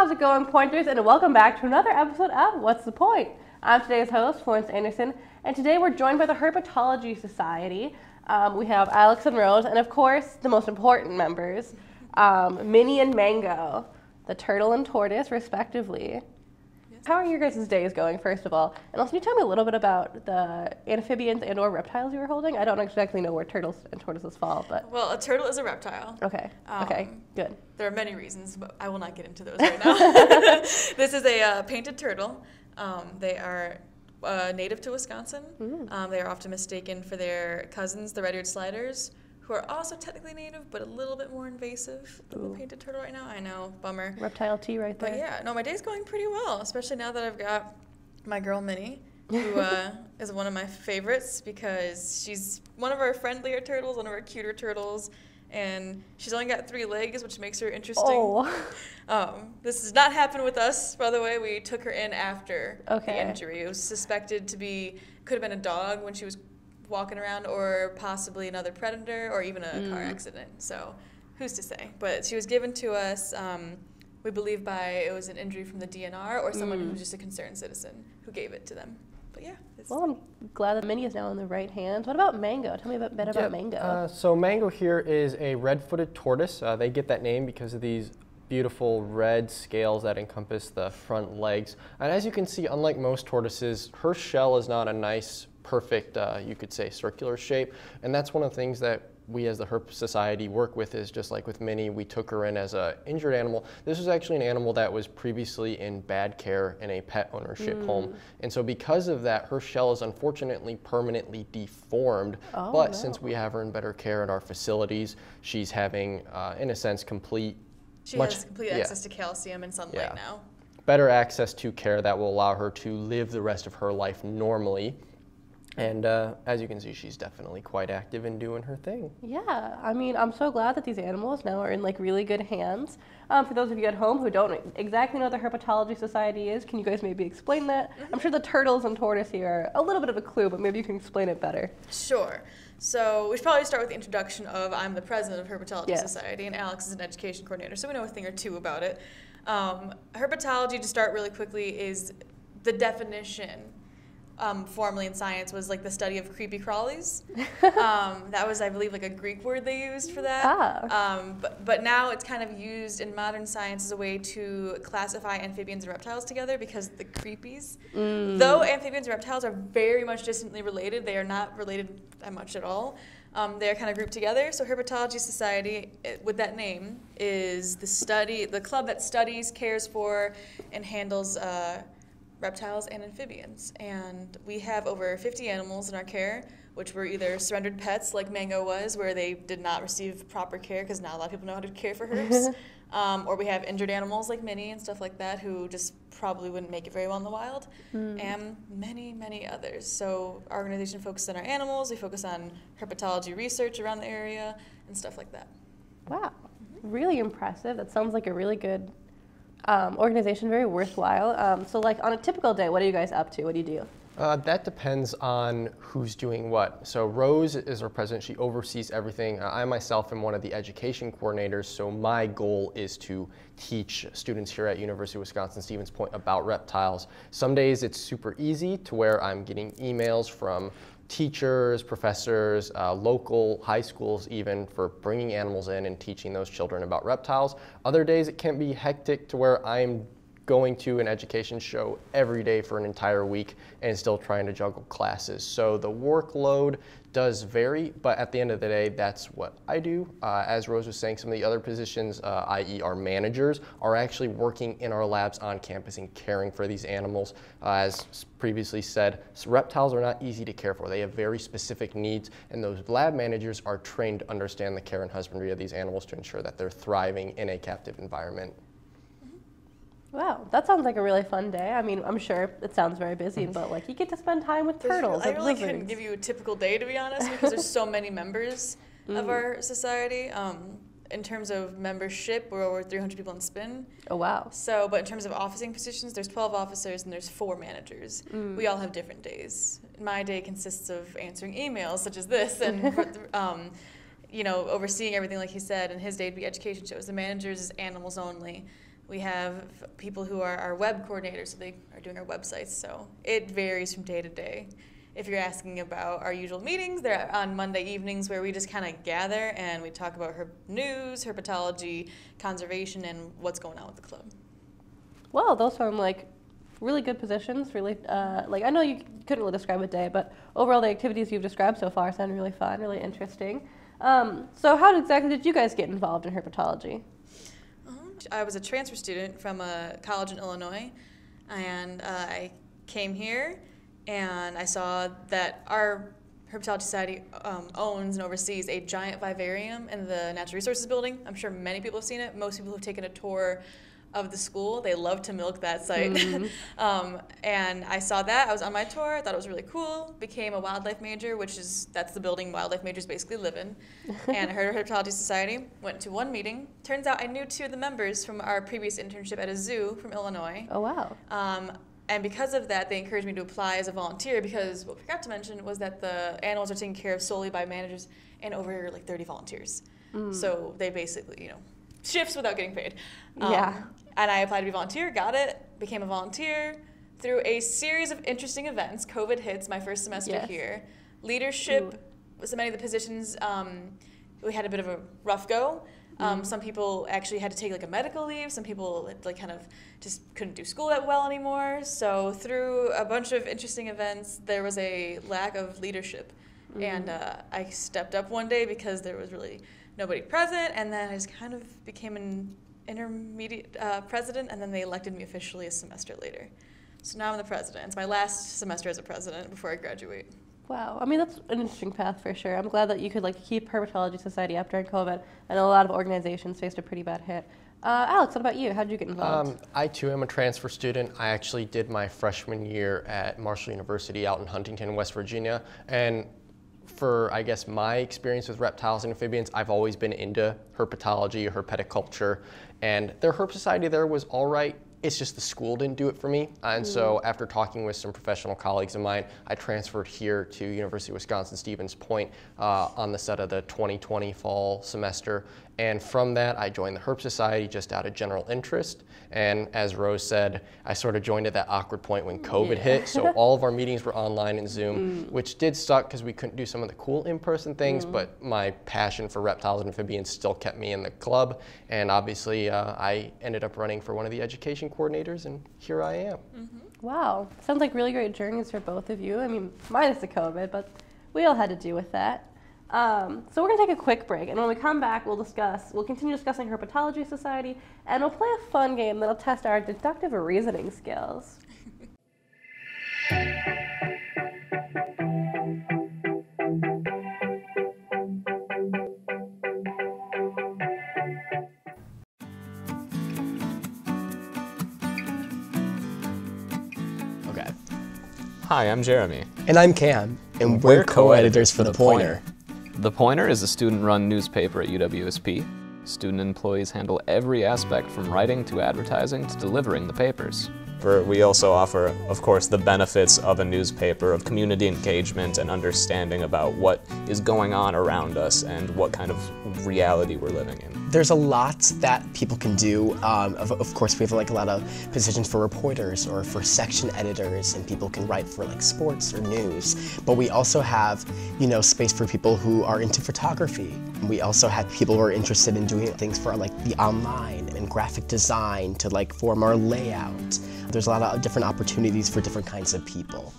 How's it going, pointers? And welcome back to another episode of What's the Point? I'm today's host, Florence Anderson, and today we're joined by the Herpetology Society. We have Alex and Rose, and of course, the most important members, Minnie and Mango, the turtle and tortoise, respectively. How are your guys' days going, first of all? And also, can you tell me a little bit about the amphibians and or reptiles you were holding? I don't exactly know where turtles and tortoises fall, but... Well, a turtle is a reptile. Okay, okay, good. There are many reasons, but I will not get into those right now. This is a painted turtle. They are native to Wisconsin. They are often mistaken for their cousins, the red-eared sliders, who are also technically native, but a little bit more invasive than the painted turtle right now. I know, bummer. Reptile tea right there. But yeah, no, my day's going pretty well, especially now that I've got my girl Minnie, who is one of my favorites because she's one of our friendlier turtles, one of our cuter turtles, and she's only got 3 legs, which makes her interesting. Oh. This does not happen with us, by the way. We took her in after the injury. It was suspected to be, could have been a dog when she was walking around, or possibly another predator, or even a car accident. So who's to say? But she was given to us, we believe it was an injury from the DNR, or someone who was just a concerned citizen who gave it to them. But yeah. Well, I'm glad that Minnie is now in the right hands. What about Mango? Tell me a bit about Mango. So Mango here is a red-footed tortoise. They get that name because of these beautiful red scales that encompass the front legs. And as you can see, unlike most tortoises, her shell is not a nice, perfect, you could say, circular shape. And that's one of the things that we as the Herp Society work with, is just like with Minnie, we took her in as an injured animal. This was actually an animal that was previously in bad care in a pet ownership home. And so because of that, her shell is unfortunately permanently deformed. But since we have her in better care at our facilities, she's having, in a sense, She has complete access to calcium and sunlight now. Better access to care that will allow her to live the rest of her life normally. And as you can see, she's definitely quite active in doing her thing. Yeah, I mean, I'm so glad that these animals now are in like really good hands. For those of you at home who don't exactly know what the Herpetology Society is, can you guys maybe explain that? I'm sure the turtles and tortoise here are a little bit of a clue, but maybe you can explain it better. Sure. So we should probably start with the introduction of I'm the president of Herpetology Society, and Alex is an education coordinator, so we know a thing or two about it. Herpetology, to start really quickly, is the definition. Formerly in science was like the study of creepy crawlies. That was, I believe, like a Greek word they used for that. But now it's kind of used in modern science as a way to classify amphibians and reptiles together, because the creepies, though amphibians and reptiles are very much distantly related, they are not related that much at all. They are kind of grouped together. So Herpetology Society, with that name, is the club that studies, cares for, and handles reptiles and amphibians. And we have over 50 animals in our care, which were either surrendered pets like Mango was, where they did not receive proper care because not a lot of people know how to care for herps, or we have injured animals like Minnie and stuff like that who just probably wouldn't make it very well in the wild, and many, many others. So our organization focuses on our animals, we focus on herpetology research around the area and stuff like that. Wow, really impressive. That sounds like a really good organization, very worthwhile. So like on a typical day, what are you guys up to? What do you do? That depends on who's doing what. So Rose is our president. She oversees everything. I myself am one of the education coordinators, so my goal is to teach students here at University of Wisconsin-Stevens Point about reptiles. Some days it's super easy to where I'm getting emails from teachers, professors, local high schools even, for bringing animals in and teaching those children about reptiles. Other days it can be hectic to where I'm going to an education show every day for an entire week and still trying to juggle classes. So the workload does vary, but at the end of the day, that's what I do. As Rose was saying, some of the other positions, i.e. our managers, are actually working in our labs on campus and caring for these animals. As previously said, reptiles are not easy to care for. They have very specific needs, and those lab managers are trained to understand the care and husbandry of these animals to ensure that they're thriving in a captive environment. Wow, that sounds like a really fun day. I mean, I'm sure it sounds very busy, but like you get to spend time with turtles. I really couldn't give you a typical day, to be honest, because there's so many members of our society. In terms of membership, we're over 300 people in spin. Oh, wow. So, but in terms of officing positions, there's 12 officers and there's 4 managers. We all have different days. My day consists of answering emails such as this and you know, overseeing everything like he said, and his day would be education shows. The managers is animals only. We have people who are our web coordinators, so they are doing our websites. So it varies from day to day. If you're asking about our usual meetings, they're on Monday evenings where we just kind of gather and we talk about news, herpetology, conservation, and what's going on with the club. Well, those sound like really good positions. Really, like I know you couldn't really describe a day, but overall the activities you've described so far sound really fun, really interesting. So how exactly did you guys get involved in herpetology? I was a transfer student from a college in Illinois, and I came here. And I saw that our Herpetology Society owns and oversees a giant vivarium in the Natural Resources Building. I'm sure many people have seen it. Most people have taken a tour of the school. They love to milk that site. Mm-hmm. And I saw that. I was on my tour. I thought it was really cool. Became a wildlife major, that's the building wildlife majors basically live in. And I heard of Herpetology Society. Went to one meeting. Turns out I knew 2 of the members from our previous internship at a zoo from Illinois. Oh, wow. And because of that, they encouraged me to apply as a volunteer because what we forgot to mention was that the animals are taken care of solely by managers and over like 30 volunteers. So they basically, shifts without getting paid. Yeah. And I applied to be a volunteer, got it, became a volunteer through a series of interesting events. COVID hits my first semester here. Leadership, so many of the positions, we had a bit of a rough go. Some people actually had to take like a medical leave. Some people like kind of just couldn't do school that well anymore. So through a bunch of interesting events, there was a lack of leadership. And I stepped up one day because there was really nobody present. And then I just kind of became an intermediate president. And then they elected me officially a semester later. So now I'm the president. It's my last semester as a president before I graduate. Wow, I mean that's an interesting path for sure. I'm glad that you could keep Herpetology Society up during COVID. I know a lot of organizations faced a pretty bad hit. Alex, what about you? How did you get involved? I too am a transfer student. I actually did my freshman year at Marshall University out in Huntington, West Virginia. And for, I guess, my experience with reptiles and amphibians, I've always been into herpetology, herpeticulture, and their herp society there was all right. It's just the school didn't do it for me. And so after talking with some professional colleagues of mine, I transferred here to University of Wisconsin-Stevens Point on the set of the 2020 fall semester. And from that, I joined the Herp Society just out of general interest. And as Rose said, I sort of joined at that awkward point when COVID hit. So all of our meetings were online and Zoom, which did suck because we couldn't do some of the cool in-person things, but my passion for reptiles and amphibians still kept me in the club. And obviously, I ended up running for one of the education coordinators, and here I am. Wow, sounds like really great journeys for both of you. I mean, minus the COVID, but we all had to deal with that. So we're gonna take a quick break, and when we come back, we'll continue discussing Herpetology Society, and we'll play a fun game that'll test our deductive reasoning skills. Okay. Hi, I'm Jeremy. And I'm Cam, and we're co-editors for The Pointer. The Pointer is a student-run newspaper at UWSP. Student employees handle every aspect from writing to advertising to delivering the papers. We also offer, of course, the benefits of a newspaper, of community engagement and understanding about what is going on around us and what kind of reality we're living in. There's a lot that people can do. Of course, we have a lot of positions for reporters or for section editors, and people can write for sports or news. But we also have, space for people who are into photography. We also have people who are interested in doing things for the online and graphic design to form our layout. There's a lot of different opportunities for different kinds of people.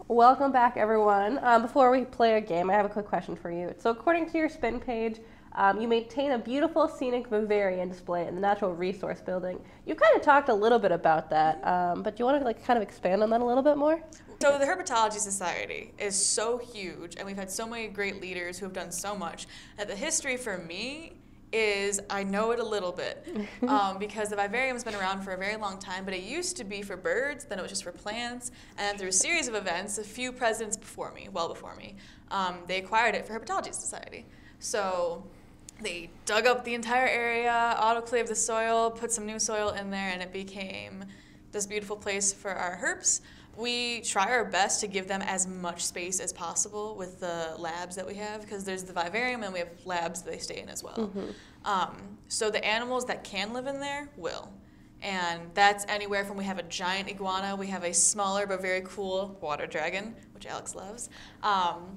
Welcome back, everyone. Before we play a game, I have a quick question for you. So according to your spin page, you maintain a beautiful scenic vivarium display in the Natural Resource Building. You kind of talked a little bit about that, but do you want to kind of expand on that a little bit more? So the Herpetology Society is so huge, and we've had so many great leaders who have done so much, that the history for me is I know it a little bit because the vivarium's been around for a very long time, but it used to be for birds, then it was just for plants, and through a series of events, a few presidents before me, they acquired it for Herpetology Society. So they dug up the entire area, autoclaved the soil, put some new soil in there, and it became this beautiful place for our herps. We try our best to give them as much space as possible with the labs that we have, because there's the vivarium and we have labs that they stay in as well. So the animals that can live in there will. And that's anywhere from, we have a giant iguana, we have a smaller but very cool water dragon, which Alex loves.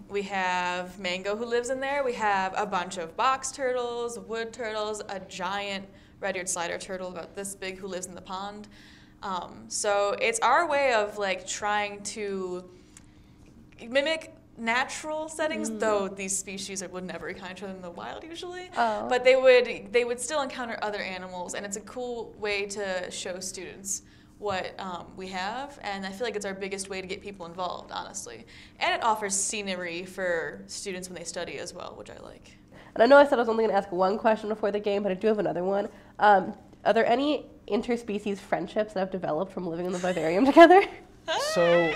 We have Mango who lives in there. We have a bunch of box turtles, wood turtles, a giant red-eared slider turtle about this big who lives in the pond. So it's our way of like trying to mimic natural settings, though these species would never encounter them in the wild usually. But they would still encounter other animals, and it's a cool way to show students what we have, and I feel like it's our biggest way to get people involved, honestly. And it offers scenery for students when they study as well, which I like. And I know I said I was only going to ask one question before the game, but I do have another one. Are there any interspecies friendships that have developed from living in the vivarium together? So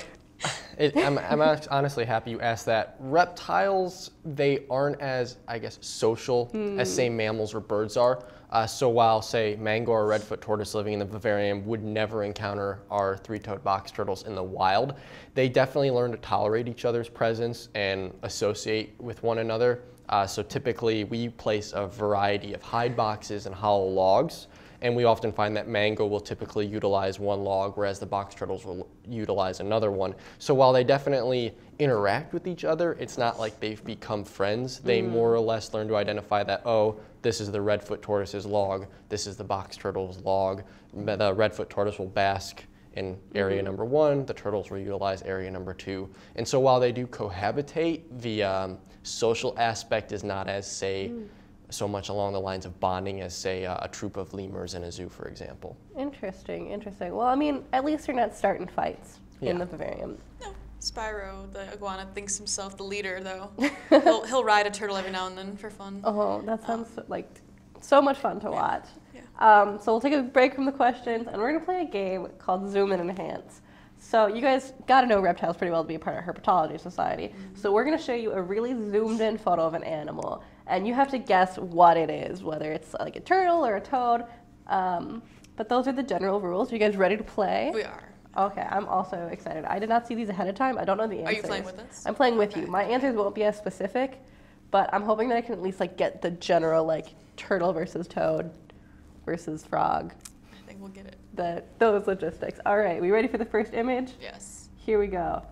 I'm honestly happy you asked that. Reptiles, they aren't as, I guess, social as, say, mammals or birds are. So while, say, Mango or redfoot tortoise living in the vivarium would never encounter our three-toed box turtles in the wild, they definitely learn to tolerate each other's presence and associate with one another. So typically, we place a variety of hide boxes and hollow logs. And we often find that Mango will typically utilize one log, whereas the box turtles will utilize another one. So while they definitely interact with each other, it's not like they've become friends. They more or less learn to identify that, oh, this is the redfoot tortoise's log, this is the box turtle's log. The redfoot tortoise will bask in area number 1, the turtles will utilize area number 2. And so while they do cohabitate, the social aspect is not as, say, so much along the lines of bonding as, say, a troop of lemurs in a zoo, for example. Interesting, interesting. Well, I mean, at least you're not starting fights in the vivarium. No, Spyro, the iguana, thinks himself the leader, though. he'll ride a turtle every now and then for fun. Oh, that sounds like so much fun to watch. So we'll take a break from the questions, and we're going to play a game called Zoom and Enhance. So you guys got to know reptiles pretty well to be a part of Herpetology Society. So we're going to show you a really zoomed in photo of an animal, and you have to guess what it is, whether it's like a turtle or a toad. But those are the general rules. Are you guys ready to play? We are. Okay, I'm also excited. I did not see these ahead of time. I don't know the answers. Are you playing with us? I'm playing with you. My answers won't be as specific, but I'm hoping that I can at least like get the general like turtle versus toad versus frog. I think we'll get it. Those logistics. All right, we ready for the first image? Yes. Here we go.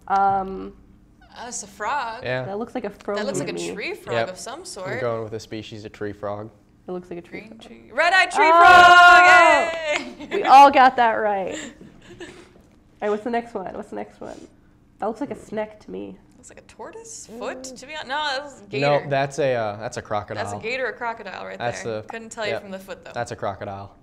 That's a frog. Yeah. That looks like a frog. That looks like a tree frog of some sort. I'm going with a species of tree frog. It looks like a tree frog. Red-eyed tree frog! Yay! We all got that right. All right, what's the next one? What's the next one? That looks like a snake to me. Looks like a tortoise foot, to be honest. No, that's a gator. No, that's a crocodile. That's a gator or crocodile right there. Couldn't tell you from the foot, though. That's a crocodile.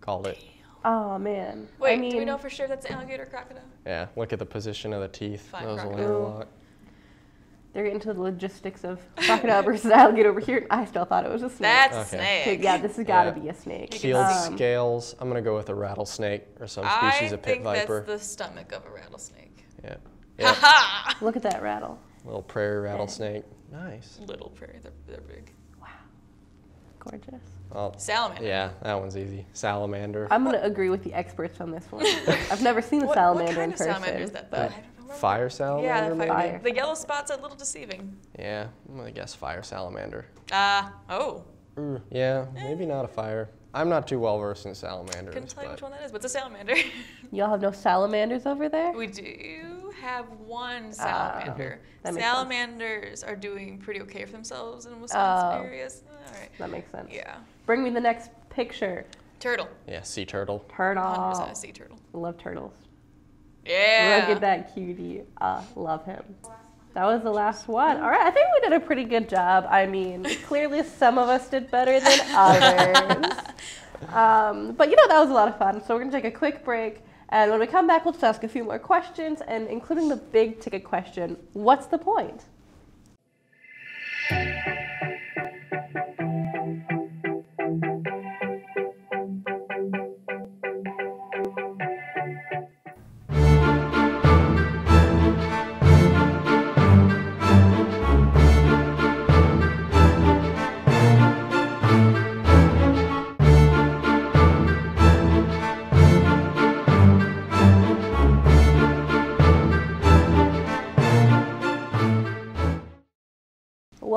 Called it. Oh, man. Wait, I mean, do we know for sure that's an alligator or crocodile? Yeah, look at the position of the teeth. Fine, Those will crocodile. interlock. they're into the logistics of crocodile versus alligator over here. I still thought it was a snake. That's Okay. a snake. Okay, yeah, this has got to be a snake. Keeled scales. I'm going to go with a rattlesnake or some species of pit I think viper. that's the stomach of a rattlesnake. Yeah. Ha-ha! Look at that rattle. Little prairie rattlesnake. Nice. Little prairie, they're big. Gorgeous. Oh, Salamander. yeah, that one's easy. Salamander. I'm going to agree with the experts on this one. I've never seen a What salamander kind in of person. salamander is that, though? I don't know. Fire salamander, Yeah, the maybe? Fire. The yellow spots are a little deceiving. Yeah, I'm going to guess fire salamander. Oh. Yeah, maybe not a fire. I'm not too well versed in salamanders. Couldn't tell you but which one that is, but it's a salamander. Y'all have no salamanders over there? We do have one salamander. that makes Salamanders are doing pretty okay for themselves in Wisconsin areas. All right. That makes sense. Yeah. Bring me the next picture. Turtle. Yeah, sea turtle. 100% Turtle. a sea turtle. Love turtles. Yeah. Look at that cutie. Love him. That was the last one. All right, I think we did a pretty good job. I mean, clearly some of us did better than others. But you know, that was a lot of fun. So we're gonna take a quick break. And when we come back, we'll just ask a few more questions, and including the big ticket question, what's the point?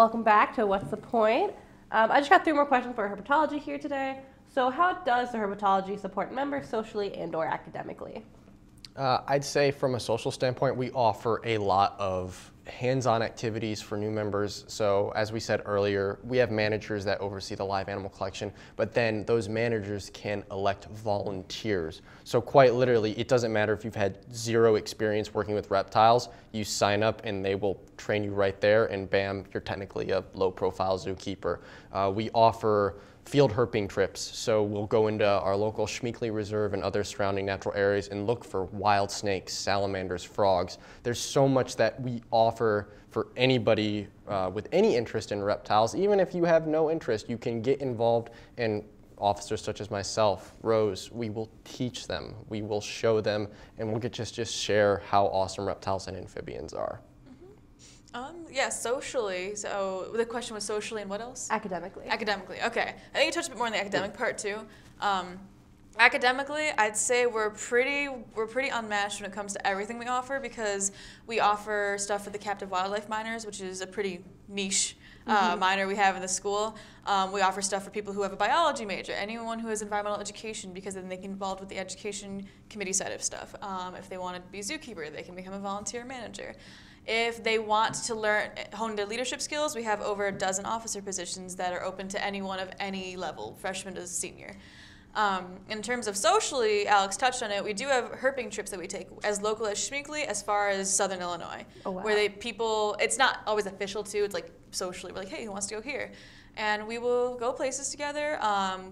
welcome back to What's the Point? I just got 3 more questions for herpetology here today. So how does the herpetology support members socially and or academically? I'd say from a social standpoint, we offer a lot of hands-on activities for new members. So as we said earlier, we have managers that oversee the live animal collection, but then those managers can elect volunteers. So quite literally, it doesn't matter if you've had 0 experience working with reptiles, you sign up and they will train you right there, and bam, you're technically a low-profile zookeeper. We offer field herping trips, so we'll go into our local Schmeeckley Reserve and other surrounding natural areas and look for wild snakes, salamanders, frogs. There's so much that we offer for anybody with any interest in reptiles. Even if you have no interest, you can get involved, and officers such as myself, Rose, we will teach them, we will show them, and we'll just share how awesome reptiles and amphibians are. Yeah, socially. So the question was socially and what else? Academically. Academically, okay. I think you touched a bit more on the academic part too. Academically, I'd say we're pretty unmatched when it comes to everything we offer, because we offer stuff for the captive wildlife minors, which is a pretty niche minor we have in the school. We offer stuff for people who have a biology major, anyone who has environmental education, because then they can get involved with the education committee side of stuff. If they want to be a zookeeper, they can become a volunteer manager. If they want to hone their leadership skills, we have over a dozen officer positions that are open to anyone of any level, freshman to senior. In terms of socially, Alex touched on it, we do have herping trips that we take as local as Schmeeckley as far as Southern Illinois. Oh, wow. Where it's not always official too, it's like socially, we're like, hey, who wants to go here? And we will go places together.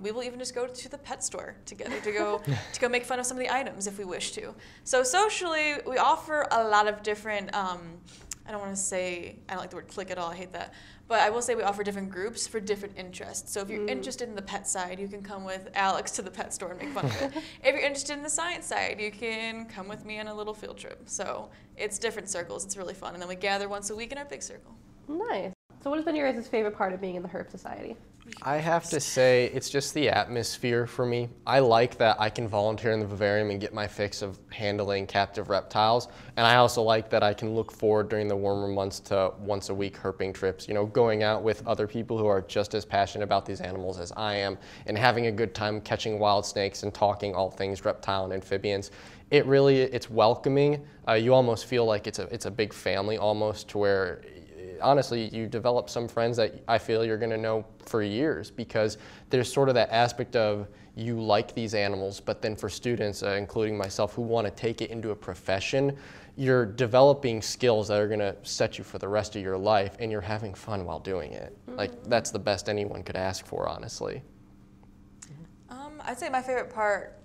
We will even just go to the pet store together to go make fun of some of the items if we wish to. So socially, we offer a lot of different, I don't like the word clique at all, I hate that. But I will say we offer different groups for different interests. So if you're interested in the pet side, you can come with Alex to the pet store and make fun of it. If you're interested in the science side, you can come with me on a little field trip. So it's different circles, it's really fun. And then we gather once a week in our big circle. Nice. So what has been your guys' favorite part of being in the Herp Society? I have to say, it's just the atmosphere for me. I like that I can volunteer in the vivarium and get my fix of handling captive reptiles. And I also like that I can look forward during the warmer months to once a week herping trips, going out with other people who are just as passionate about these animals as I am, and having a good time catching wild snakes and talking all things reptile and amphibians. It's welcoming. You almost feel like it's a big family almost, to where honestly, you develop some friends that I feel you're going to know for years, because there's sort of that aspect of you like these animals, but then for students, including myself, who want to take it into a profession, you're developing skills that are going to set you for the rest of your life, and you're having fun while doing it. Like, that's the best anyone could ask for, honestly. I'd say my favorite part,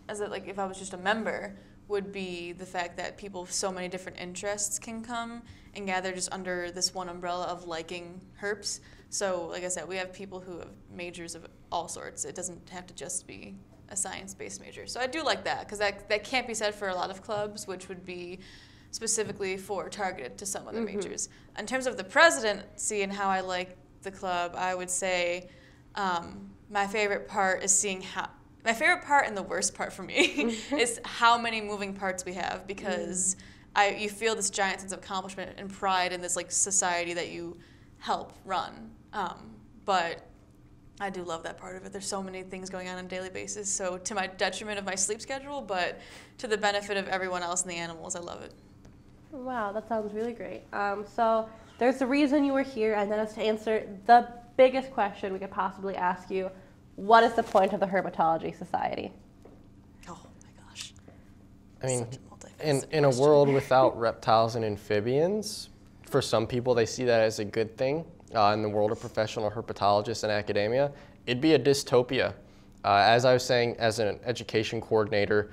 if I was just a member, would be the fact that people with so many different interests can come and gather just under this one umbrella of liking herps. So like I said, we have people who have majors of all sorts. It doesn't have to just be a science-based major. So I do like that, because that can't be said for a lot of clubs, which would be specifically targeted to some other majors. In terms of the presidency and how I like the club, I would say my favorite part is my favorite part and the worst part for me is how many moving parts we have, because you feel this giant sense of accomplishment and pride in this society that you help run. But I do love that part of it. There's so many things going on a daily basis. So to my detriment of my sleep schedule, but to the benefit of everyone else and the animals, I love it. Wow, that sounds really great. So there's a reason you were here, and that is to answer the biggest question we could possibly ask you. What is the point of the Herpetology Society? Oh my gosh. I mean, in a world without reptiles and amphibians, for some people they see that as a good thing. In the world of professional herpetologists and academia, it'd be a dystopia. As I was saying, as an education coordinator,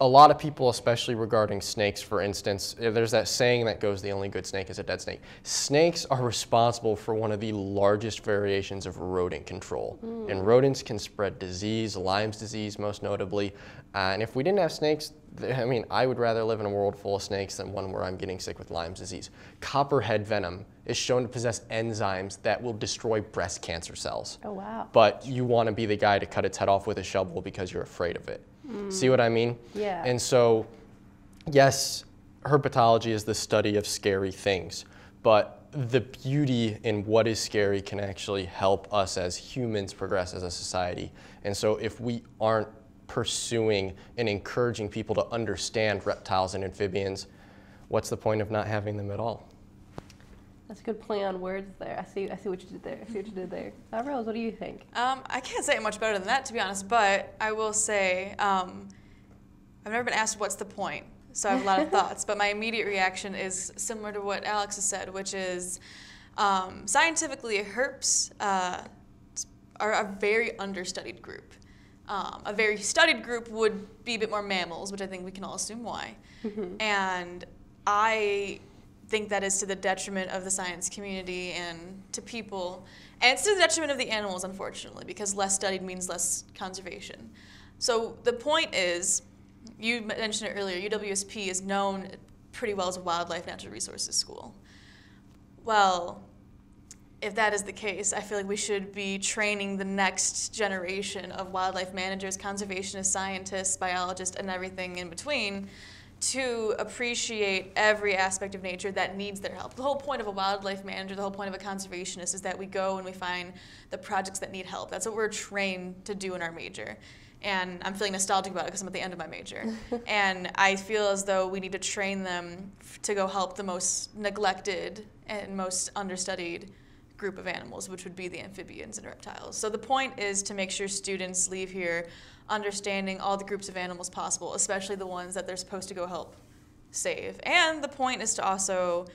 a lot of people, especially regarding snakes, for instance, there's that saying that goes, the only good snake is a dead snake. Snakes are responsible for one of the largest variations of rodent control. And rodents can spread disease, Lyme's disease most notably. And if we didn't have snakes, I mean, I would rather live in a world full of snakes than one where I'm getting sick with Lyme's disease. Copperhead venom is shown to possess enzymes that will destroy breast cancer cells. Oh, wow. But you want to be the guy to cut its head off with a shovel because you're afraid of it. See what I mean? Yeah. And so, yes, herpetology is the study of scary things, but the beauty in what is scary can actually help us as humans progress as a society. And so if we aren't pursuing and encouraging people to understand reptiles and amphibians, what's the point of not having them at all? That's a good play on words there. I see what you did there. I see what you did there. Rose, what do you think? I can't say it much better than that, to be honest, but I will say I've never been asked what's the point, so I have a lot of thoughts, but my immediate reaction is similar to what Alex has said, which is scientifically, herps are a very understudied group. A very studied group would be a bit more mammals, which I think we can all assume why. And I think that is to the detriment of the science community and to people. And it's to the detriment of the animals, unfortunately, because less studied means less conservation. So the point is, you mentioned it earlier, UWSP is known pretty well as a wildlife natural resources school. Well, if that is the case, I feel like we should be training the next generation of wildlife managers, conservationists, scientists, biologists, and everything in between to appreciate every aspect of nature that needs their help. The whole point of a wildlife manager, the whole point of a conservationist is that we go and we find the projects that need help. That's what we're trained to do in our major. And I'm feeling nostalgic about it because I'm at the end of my major. And I feel as though we need to train them to go help the most neglected and most understudied group of animals, which would be the amphibians and reptiles. So the point is to make sure students leave here understanding all the groups of animals possible, especially the ones that they're supposed to go help save. And the point is to also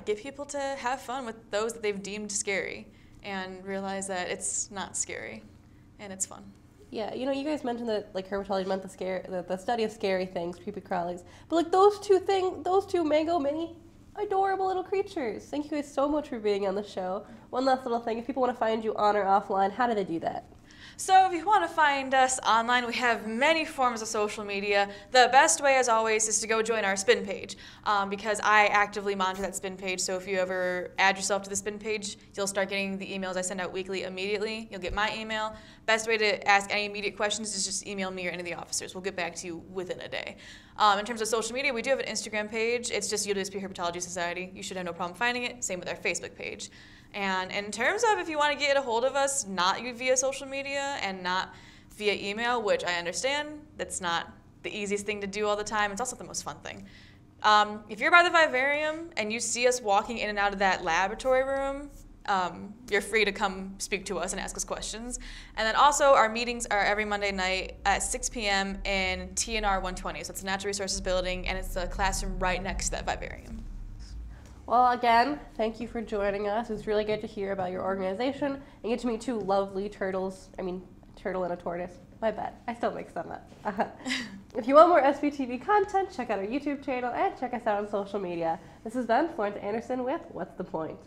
get people to have fun with those that they've deemed scary and realize that it's not scary and it's fun. Yeah, you know, you guys mentioned that like herpetology meant the study of scary things, creepy crawlies, but like those two mango mini, adorable little creatures. Thank you guys so much for being on the show. One last little thing, if people want to find you on or offline, how do they do that? So if you want to find us online, we have many forms of social media. The best way, as always, is to go join our spin page because I actively monitor that spin page. So if you ever add yourself to the spin page, you'll start getting the emails I send out weekly immediately. You'll get my email. Best way to ask any immediate questions is just email me or any of the officers. We'll get back to you within a day. In terms of social media, we do have an Instagram page. It's just UWSP Herpetology Society. You should have no problem finding it. Same with our Facebook page. And in terms of if you want to get a hold of us, not via social media and not via email, which I understand, that's not the easiest thing to do all the time. It's also the most fun thing. If you're by the vivarium and you see us walking in and out of that laboratory room, you're free to come speak to us and ask us questions. And then also our meetings are every Monday night at 6 p.m. in TNR 120. So it's the Natural Resources Building, and it's the classroom right next to that vivarium. Well, again, thank you for joining us. It was really good to hear about your organization and get to meet two lovely turtles. I mean, turtle and a tortoise. My bad. I still mix them up. If you want more SBTV content, check out our YouTube channel and check us out on social media. This has been Florence Anderson with What's the Point?